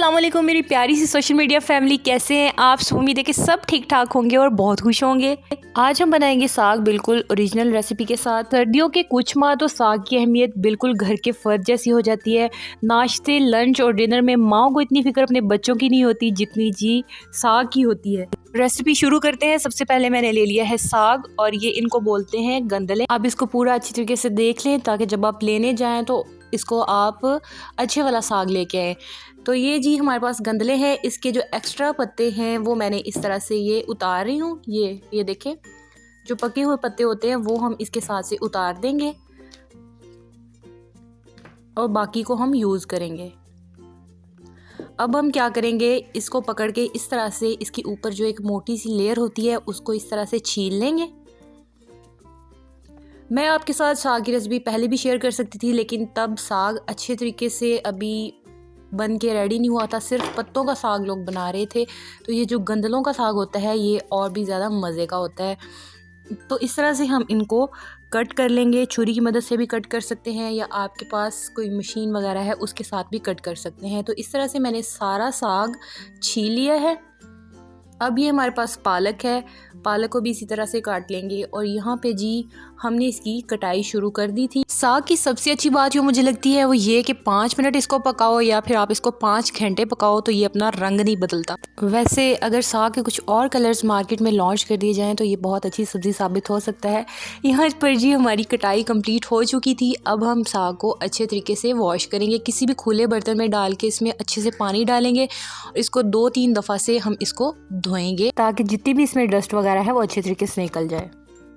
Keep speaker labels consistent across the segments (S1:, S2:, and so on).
S1: अस्सलाम वालेकुम मेरी प्यारी सी सोशल मीडिया फैमिली, कैसे हैं आप। उम्मीद है कि सब ठीक ठाक होंगे और बहुत खुश होंगे। आज हम बनाएंगे साग बिल्कुल ओरिजिनल रेसिपी के साथ। सर्दियों के कुछ माह तो साग की अहमियत बिल्कुल घर के फर्द जैसी हो जाती है। नाश्ते, लंच और डिनर में माओ को इतनी फिक्र अपने बच्चों की नहीं होती जितनी जी साग की होती है। रेसिपी शुरू करते हैं। सबसे पहले मैंने ले लिया है साग और ये इनको बोलते हैं गंदले। आप इसको पूरा अच्छी तरीके से देख लें ताकि जब आप लेने जाएं तो इसको आप अच्छे वाला साग लेके आएँ। तो ये जी हमारे पास गंदले हैं। इसके जो एक्स्ट्रा पत्ते हैं वो मैंने इस तरह से ये उतार रही हूँ। ये देखें, जो पके हुए पत्ते होते हैं वो हम इसके साथ से उतार देंगे और बाकी को हम यूज़ करेंगे। अब हम क्या करेंगे, इसको पकड़ के इस तरह से इसके ऊपर जो एक मोटी सी लेयर होती है उसको इस तरह से छील लेंगे। मैं आपके साथ साग की रेसिपी पहले भी शेयर कर सकती थी, लेकिन तब साग अच्छे तरीके से अभी बन के रेडी नहीं हुआ था, सिर्फ पत्तों का साग लोग बना रहे थे। तो ये जो गंदलों का साग होता है ये और भी ज़्यादा मज़े का होता है। तो इस तरह से हम इनको कट कर लेंगे। छुरी की मदद से भी कट कर सकते हैं या आपके पास कोई मशीन वगैरह है उसके साथ भी कट कर सकते हैं। तो इस तरह से मैंने सारा साग छील लिया है। अब ये हमारे पास पालक है, पालक को भी इसी तरह से काट लेंगे और यहाँ पे जी हमने इसकी कटाई शुरू कर दी थी। साग की सबसे अच्छी बात जो मुझे लगती है वो ये कि 5 मिनट इसको पकाओ या फिर आप इसको 5 घंटे पकाओ तो ये अपना रंग नहीं बदलता। वैसे अगर साग के कुछ और कलर्स मार्केट में लॉन्च कर दिए जाएँ तो ये बहुत अच्छी सब्ज़ी साबित हो सकता है। यहाँ पर जी हमारी कटाई कंप्लीट हो चुकी थी। अब हम साग को अच्छे तरीके से वॉश करेंगे। किसी भी खुले बर्तन में डाल के इसमें अच्छे से पानी डालेंगे और इसको 2-3 दफ़ा से हम इसको धोएंगे ताकि जितनी भी इसमें डस्ट वगैरह है वो अच्छे तरीके से निकल जाए।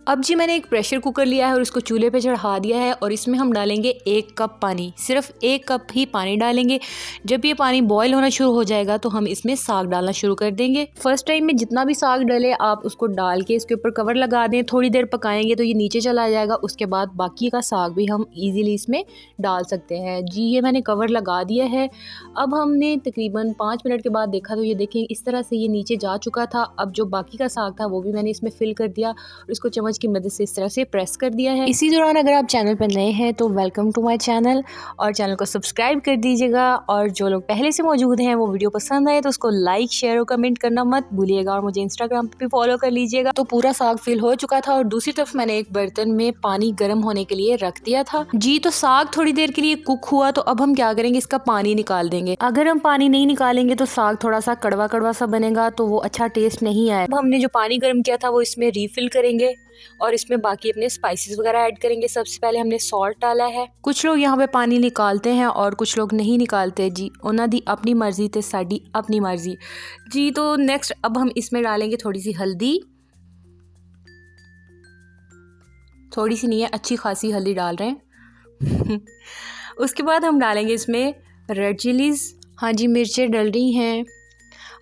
S1: अब जी मैंने एक प्रेशर कुकर लिया है और इसको चूल्हे पे चढ़ा दिया है और इसमें हम डालेंगे 1 कप पानी। सिर्फ 1 कप ही पानी डालेंगे। जब ये पानी बॉईल होना शुरू हो जाएगा तो हम इसमें साग डालना शुरू कर देंगे। फर्स्ट टाइम में जितना भी साग डले आप उसको डाल के इसके ऊपर कवर लगा दें, थोड़ी देर पकाएंगे तो ये नीचे चला जाएगा। उसके बाद बाकी का साग भी हम ईजिली इसमें डाल सकते हैं। जी ये मैंने कवर लगा दिया है। अब हमने तकरीबन 5 मिनट के बाद देखा तो ये देखें इस तरह से ये नीचे जा चुका था। अब जो बाकी का साग था वो भी मैंने इसमें फिल कर दिया और इसको चम्मच की मदद से इस तरह से प्रेस कर दिया है। इसी दौरान अगर आप चैनल पर नए हैं तो वेलकम टू माय चैनल और चैनल को सब्सक्राइब कर दीजिएगा। और जो लोग पहले से मौजूद हैं वो वीडियो पसंद आए तो उसको लाइक, शेयर और कमेंट करना मत भूलिएगा और मुझे इंस्टाग्राम पे भी फॉलो कर लीजिएगा। तो पूरा साग फिल हो चुका था और दूसरी तरफ मैंने एक बर्तन में पानी गर्म होने के लिए रख दिया था। जी तो साग थोड़ी देर के लिए कुक हुआ तो अब हम क्या करेंगे, इसका पानी निकाल देंगे। अगर हम पानी नहीं निकालेंगे तो साग थोड़ा सा कड़वा कड़वा सा बनेगा तो वो अच्छा टेस्ट नहीं आएगा। अब हमने जो पानी गर्म किया था वो इसमें रीफिल करेंगे और इसमें बाकी अपने स्पाइसेस वगैरह ऐड करेंगे। सबसे पहले हमने सॉल्ट डाला है। कुछ लोग यहाँ पे पानी निकालते हैं और कुछ लोग नहीं निकालते। जी उन्हों दी अपनी मर्जी ते साड़ी अपनी मर्जी। जी तो नेक्स्ट अब हम इसमें डालेंगे थोड़ी सी हल्दी। थोड़ी सी नहीं है, अच्छी खासी हल्दी डाल रहे हैं। उसके बाद हम डालेंगे इसमें रेड चिलीज़। हाँ जी मिर्चें डल रही हैं।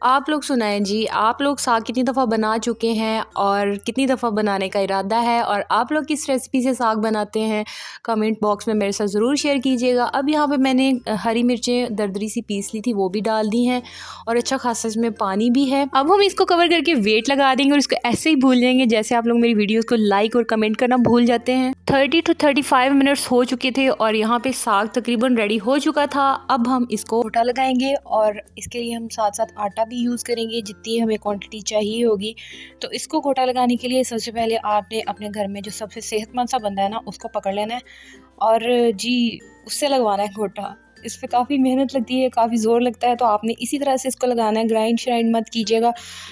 S1: आप लोग सुनाएं जी, आप लोग साग कितनी दफ़ा बना चुके हैं और कितनी दफ़ा बनाने का इरादा है और आप लोग किस रेसिपी से साग बनाते हैं, कमेंट बॉक्स में मेरे साथ ज़रूर शेयर कीजिएगा। अब यहाँ पे मैंने हरी मिर्चें दरदरी सी पीस ली थी वो भी डाल दी हैं और अच्छा खासा इसमें पानी भी है। अब हम इसको कवर करके वेट लगा देंगे और इसको ऐसे ही भूल जाएंगे जैसे आप लोग मेरी वीडियोज़ को लाइक और कमेंट करना भूल जाते हैं। 30 to 35 मिनट्स हो चुके थे और यहाँ पे साग तकरीबन रेडी हो चुका था। अब हम इसको घोटा लगाएंगे और इसके लिए हम साथ साथ आटा भी यूज़ करेंगे जितनी हमें क्वांटिटी चाहिए होगी। तो इसको घोटा लगाने के लिए सबसे पहले आपने अपने घर में जो सबसे सेहतमंद सा बंदा है ना उसको पकड़ लेना है और जी उससे लगवाना है घोटा। इस पर काफ़ी मेहनत लगती है, काफ़ी ज़ोर लगता है, तो आपने इसी तरह से इसको लगाना है। ग्राइंड श्राइंड मत कीजिएगा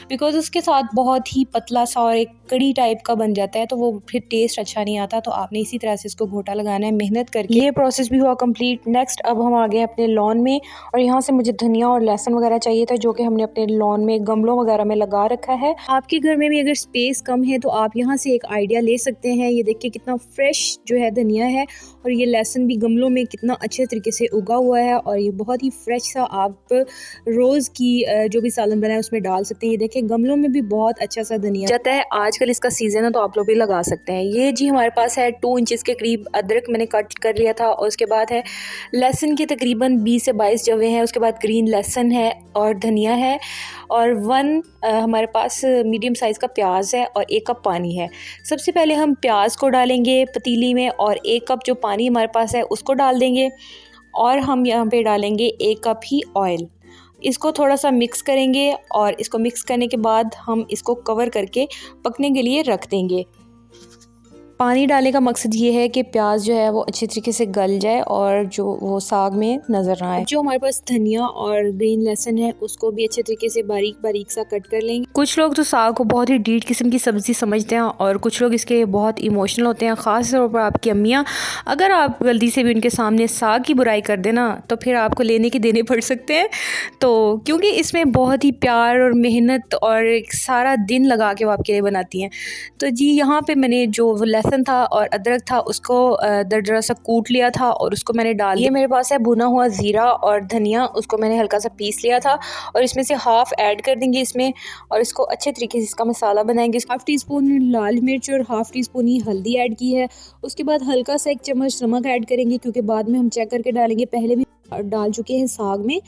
S1: बिकॉज उसके साथ बहुत ही पतला सा और एक कड़ी टाइप का बन जाता है तो वो फिर टेस्ट अच्छा नहीं आता। तो आपने इसी तरह से इसको घोटा लगाना है मेहनत करके। ये प्रोसेस भी हुआ कंप्लीट। नेक्स्ट अब हम आ गए अपने लॉन में और यहाँ से मुझे धनिया और लहसुन वगैरह चाहिए था जो कि हमने अपने लॉन में गमलों वगैरह में लगा रखा है। आपके घर में भी अगर स्पेस कम है तो आप यहाँ से एक आइडिया ले सकते हैं। ये देखिए कितना फ्रेश जो है धनिया है और ये लहसुन भी गमलों में कितना अच्छे तरीके से उगा हुआ है और ये बहुत ही फ्रेश सा आप रोज़ की जो भी सालन बनाए उसमें डाल सकते हैं। ये देखिए गमलों में भी बहुत अच्छा सा धनिया जाता है। आजकल इसका सीज़न है तो आप लोग भी लगा सकते हैं। ये जी हमारे पास है 2 इंचेस के करीब अदरक मैंने कट कर लिया था और उसके बाद है लहसुन के तकरीबन 20 से 22 जवे हैं। उसके बाद ग्रीन लहसुन है और धनिया है और 1 हमारे पास मीडियम साइज़ का प्याज है और 1 कप पानी है। सबसे पहले हम प्याज को डालेंगे पतीली में और 1 कप जो पानी हमारे पास है उसको डाल देंगे और हम यहाँ पे डालेंगे 1 कप ही ऑयल। इसको थोड़ा सा मिक्स करेंगे और इसको मिक्स करने के बाद हम इसको कवर करके पकने के लिए रख देंगे। पानी डालने का मकसद ये है कि प्याज जो है वो अच्छे तरीके से गल जाए और जो वो साग में नज़र ना आए। जो हमारे पास धनिया और ग्रीन लहसुन है उसको भी अच्छे तरीके से बारीक बारीक सा कट कर लेंगे। कुछ लोग तो साग को बहुत ही डीट किस्म की सब्ज़ी समझते हैं और कुछ लोग इसके बहुत इमोशनल होते हैं, ख़ास तौर पर आपकी अम्मियाँ। अगर आप गलती से भी उनके सामने साग की बुराई कर देना तो फिर आपको लेने के देने पड़ सकते हैं। तो क्योंकि इसमें बहुत ही प्यार और मेहनत और एक सारा दिन लगा के वो आपके लिए बनाती हैं। तो जी यहाँ पे मैंने जो लहसुन था और अदरक था उसको दरदरा सा कूट लिया था और उसको मैंने डाल दिया। मेरे पास है भुना हुआ ज़ीरा और धनिया, उसको मैंने हल्का सा पीस लिया था और इसमें से हाफ़ ऐड कर देंगे इसमें और इसको अच्छे तरीके से इसका मसाला बनाएंगे। हाफ़ टी स्पून लाल मिर्च और हाफ़ टी स्पून ही हल्दी ऐड की है। उसके बाद हल्का सा 1 चम्मच नमक ऐड करेंगे क्योंकि बाद में हम चेक करके डालेंगे, पहले भी डाल चुके हैं साग में।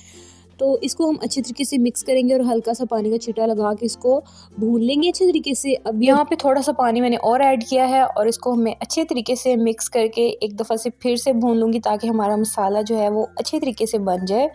S1: तो इसको हम अच्छे तरीके से मिक्स करेंगे और हल्का सा पानी का छींटा लगा के इसको भून लेंगे अच्छे तरीके से। अब यहाँ पे थोड़ा सा पानी मैंने और ऐड किया है और इसको मैं अच्छे तरीके से मिक्स करके एक दफ़ा से फिर से भून लूँगी ताकि हमारा मसाला जो है वो अच्छे तरीके से बन जाए।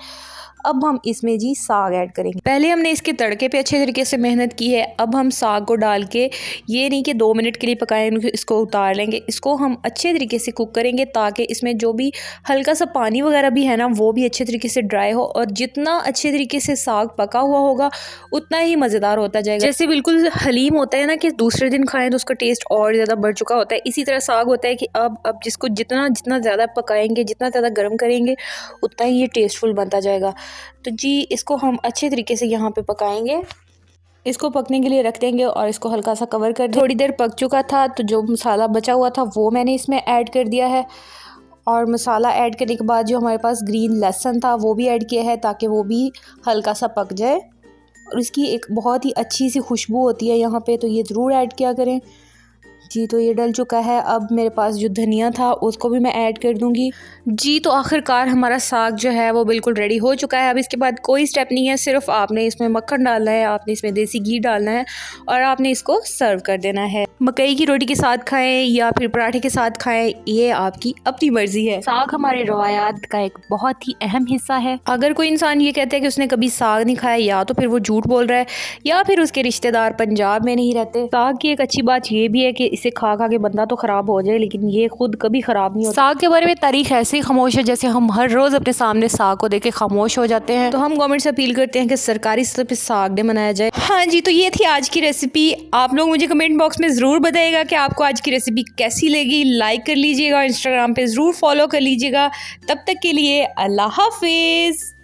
S1: अब हम इसमें जी साग ऐड करेंगे। पहले हमने इसके तड़के पे अच्छे तरीके से मेहनत की है, अब हम साग को डाल के ये नहीं कि 2 मिनट के लिए पकाएंगे, इसको उतार लेंगे। इसको हम अच्छे तरीके से कुक करेंगे ताकि इसमें जो भी हल्का सा पानी वगैरह भी है ना वो भी अच्छे तरीके से ड्राई हो और जितना अच्छे तरीके से साग पका हुआ होगा उतना ही मज़ेदार होता जाएगा। जैसे बिल्कुल हलीम होता है ना कि दूसरे दिन खाएं तो उसका टेस्ट और ज़्यादा बढ़ चुका होता है, इसी तरह साग होता है कि अब जिसको जितना जितना ज़्यादा पकाएंगे, जितना ज़्यादा गर्म करेंगे उतना ही ये टेस्टफुल बनता जाएगा। तो जी इसको हम अच्छे तरीके से यहाँ पे पकाएंगे, इसको पकने के लिए रख देंगे और इसको हल्का सा कवर कर दें। थोड़ी देर पक चुका था तो जो मसाला बचा हुआ था वो मैंने इसमें ऐड कर दिया है और मसाला ऐड करने के बाद जो हमारे पास ग्रीन लहसुन था वो भी ऐड किया है ताकि वो भी हल्का सा पक जाए और इसकी एक बहुत ही अच्छी सी खुशबू होती है यहाँ पे, तो ये ज़रूर ऐड किया करें। जी तो ये डल चुका है। अब मेरे पास जो धनिया था उसको भी मैं ऐड कर दूंगी। जी तो आखिरकार हमारा साग जो है वो बिल्कुल रेडी हो चुका है। अब इसके बाद कोई स्टेप नहीं है, सिर्फ आपने इसमें मक्खन डालना है, आपने इसमें देसी घी डालना है और आपने इसको सर्व कर देना है। मकई की रोटी के साथ खाएं या फिर पराठे के साथ खाएं, ये आपकी अपनी मर्जी है। साग हमारे रवायात का एक बहुत ही अहम हिस्सा है। अगर कोई इंसान ये कहता है कि उसने कभी साग नहीं खाया, या तो फिर वो झूठ बोल रहा है या फिर उसके रिश्तेदार पंजाब में नहीं रहते। साग की एक अच्छी बात ये भी है कि इसे खा खा के बंदा तो खराब हो जाए लेकिन ये खुद कभी खराब नहीं होता। साग के बारे में तारीख ऐसे ही खामोश है जैसे हम हर रोज अपने सामने साग को देख के खामोश हो जाते हैं। तो हम गवर्नमेंट से अपील करते हैं कि सरकारी स्तर पे साग डे मनाया जाए। हाँ जी, तो ये थी आज की रेसिपी। आप लोग मुझे कमेंट बॉक्स में ज़रूर बताइएगा कि आपको आज की रेसिपी कैसी लगी। लाइक कर लीजिएगा, इंस्टाग्राम पे ज़रूर फॉलो कर लीजिएगा। तब तक के लिए अल्लाह हाफिज़।